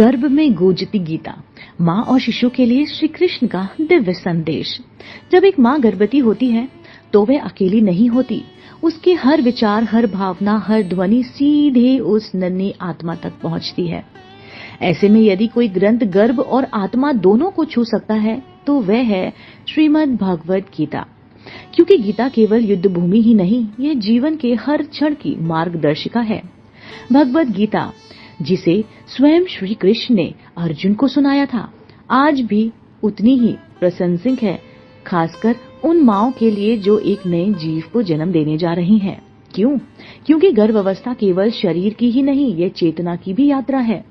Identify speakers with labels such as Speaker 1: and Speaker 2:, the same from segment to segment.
Speaker 1: गर्भ में गूंजती गीता, माँ और शिशु के लिए श्री कृष्ण का दिव्य संदेश। जब एक माँ गर्भवती होती है तो वह अकेली नहीं होती। उसके हर विचार, हर भावना, हर ध्वनि सीधे उस नन्ही आत्मा तक पहुंचती है। ऐसे में यदि कोई ग्रंथ गर्भ और आत्मा दोनों को छू सकता है तो वह है श्रीमद् भगवद गीता। क्योंकि गीता केवल युद्ध भूमि ही नहीं, यह जीवन के हर क्षण की मार्गदर्शिका है। भगवद गीता, जिसे स्वयं श्री कृष्ण ने अर्जुन को सुनाया था, आज भी उतनी ही प्रशंसनीय है, खासकर उन माँओं के लिए जो एक नए जीव को जन्म देने जा रही हैं। क्यों? क्योंकि गर्भ अवस्था केवल शरीर की ही नहीं, यह चेतना की भी यात्रा है।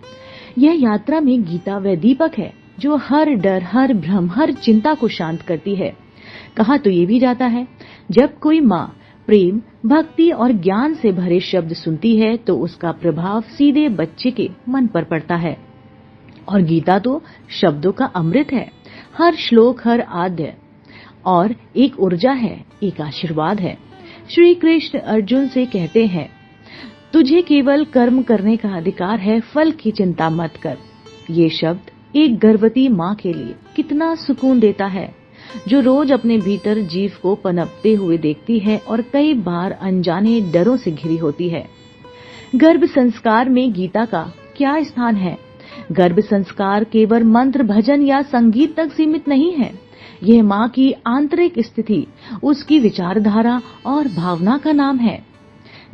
Speaker 1: यह यात्रा में गीता वह दीपक है जो हर डर, हर भ्रम, हर चिंता को शांत करती है। कहा तो ये भी जाता है, जब कोई माँ प्रेम, भक्ति और ज्ञान से भरे शब्द सुनती है तो उसका प्रभाव सीधे बच्चे के मन पर पड़ता है। और गीता तो शब्दों का अमृत है। हर श्लोक, हर आद्य और एक ऊर्जा है, एक आशीर्वाद है। श्री कृष्ण अर्जुन से कहते हैं, तुझे केवल कर्म करने का अधिकार है, फल की चिंता मत कर। ये शब्द एक गर्भवती माँ के लिए कितना सुकून देता है, जो रोज अपने भीतर जीव को पनपते हुए देखती है और कई बार अनजाने डरों से घिरी होती है। गर्भ संस्कार में गीता का क्या स्थान है? गर्भ संस्कार केवल मंत्र, भजन या संगीत तक सीमित नहीं है। यह माँ की आंतरिक स्थिति, उसकी विचारधारा और भावना का नाम है।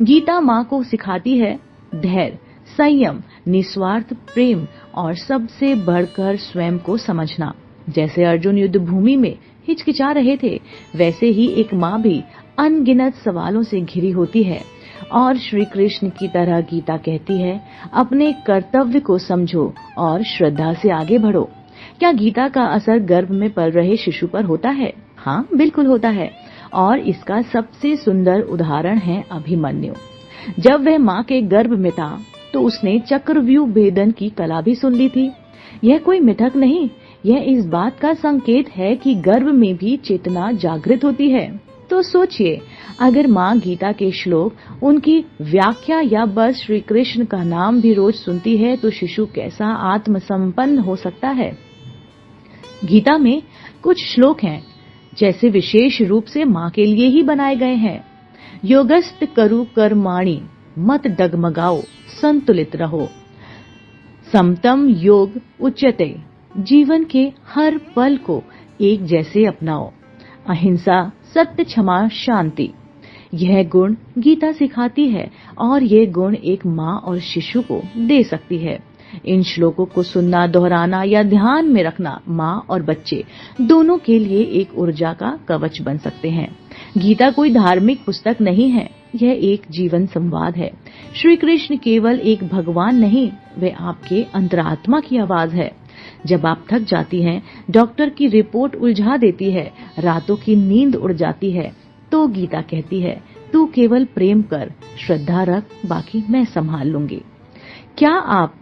Speaker 1: गीता माँ को सिखाती है धैर्य, संयम, निस्वार्थ प्रेम और सबसे बढ़कर स्वयं को समझना। जैसे अर्जुन युद्ध भूमि में हिचकिचा रहे थे, वैसे ही एक माँ भी अनगिनत सवालों से घिरी होती है। और श्री कृष्ण की तरह गीता कहती है, अपने कर्तव्य को समझो और श्रद्धा से आगे बढ़ो। क्या गीता का असर गर्भ में पल रहे शिशु पर होता है? हाँ, बिल्कुल होता है। और इसका सबसे सुंदर उदाहरण है अभिमन्यु। जब वह माँ के गर्भ में था तो उसने चक्रव्यूह भेदन की कला भी सुन ली थी। यह कोई मिथक नहीं, यह इस बात का संकेत है कि गर्भ में भी चेतना जागृत होती है। तो सोचिए, अगर माँ गीता के श्लोक, उनकी व्याख्या या बस श्री कृष्ण का नाम भी रोज सुनती है तो शिशु कैसा आत्मसंपन्न हो सकता है। गीता में कुछ श्लोक हैं जैसे विशेष रूप से माँ के लिए ही बनाए गए हैं। योगस्थ करु कर्माणि, मत डगमगाओ, संतुलित रहो। समतम योग उच्यते, जीवन के हर पल को एक जैसे अपनाओ। अहिंसा, सत्य, क्षमा, शांति, यह गुण गीता सिखाती है और यह गुण एक माँ और शिशु को दे सकती है। इन श्लोकों को सुनना, दोहराना या ध्यान में रखना माँ और बच्चे दोनों के लिए एक ऊर्जा का कवच बन सकते हैं। गीता कोई धार्मिक पुस्तक नहीं है, यह एक जीवन संवाद है। श्री कृष्ण केवल एक भगवान नहीं, वे आपके अंतरात्मा की आवाज है। जब आप थक जाती हैं, डॉक्टर की रिपोर्ट उलझा देती है, रातों की नींद उड़ जाती है, तो गीता कहती है, तू केवल प्रेम कर, श्रद्धा रख, बाकी मैं संभाल लूंगी। क्या आप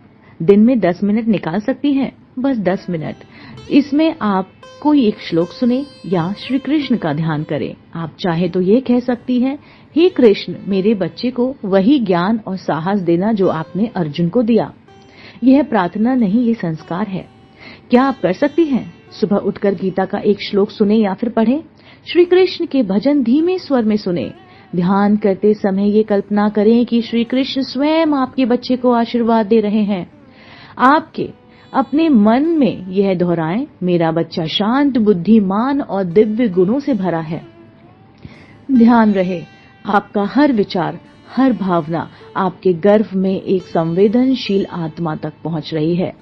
Speaker 1: दिन में 10 मिनट निकाल सकती हैं? बस 10 मिनट। इसमें आप कोई एक श्लोक सुने या श्री कृष्ण का ध्यान करें। आप चाहे तो ये कह सकती हैं, हे कृष्ण, मेरे बच्चे को वही ज्ञान और साहस देना जो आपने अर्जुन को दिया। यह प्रार्थना नहीं, ये संस्कार है। क्या आप कर सकती हैं? सुबह उठकर गीता का एक श्लोक सुने या फिर पढ़ें। श्री कृष्ण के भजन धीमे स्वर में सुने। ध्यान करते समय ये कल्पना करें कि श्री कृष्ण स्वयं आपके बच्चे को आशीर्वाद दे रहे हैं। आपके अपने मन में यह दोहराएं, मेरा बच्चा शांत, बुद्धिमान और दिव्य गुणों से भरा है। ध्यान रहे, आपका हर विचार, हर भावना आपके गर्भ में एक संवेदनशील आत्मा तक पहुंच रही है।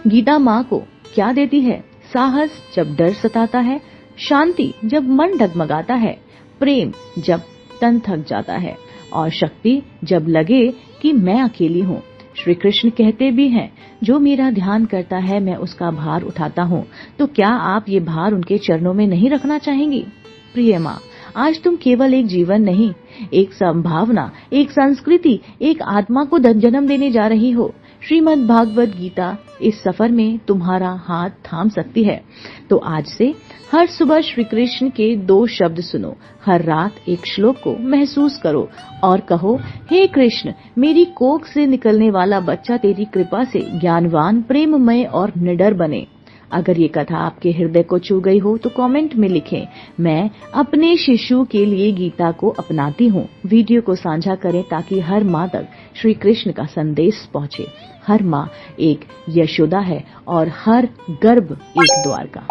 Speaker 1: गीता माँ को क्या देती है? साहस जब डर सताता है, शांति जब मन डगमगाता है, प्रेम जब तन थक जाता है और शक्ति जब लगे कि मैं अकेली हूँ। श्री कृष्ण कहते भी हैं, जो मेरा ध्यान करता है मैं उसका भार उठाता हूँ। तो क्या आप ये भार उनके चरणों में नहीं रखना चाहेंगी? प्रिय माँ, आज तुम केवल एक जीवन नहीं, एक संभावना, एक संस्कृति, एक आत्मा को जन्म देने जा रही हो। श्रीमद् भागवत गीता इस सफर में तुम्हारा हाथ थाम सकती है। तो आज से हर सुबह श्री कृष्ण के 2 शब्द सुनो, हर रात एक श्लोक को महसूस करो और कहो, हे कृष्ण, मेरी कोख से निकलने वाला बच्चा तेरी कृपा से ज्ञानवान, प्रेममय और निडर बने। अगर ये कथा आपके हृदय को छू गई हो तो कमेंट में लिखें, मैं अपने शिशु के लिए गीता को अपनाती हूँ। वीडियो को साझा करें ताकि हर माँ तक श्री कृष्ण का संदेश पहुँचे। हर माँ एक यशोदा है और हर गर्भ एक द्वारका।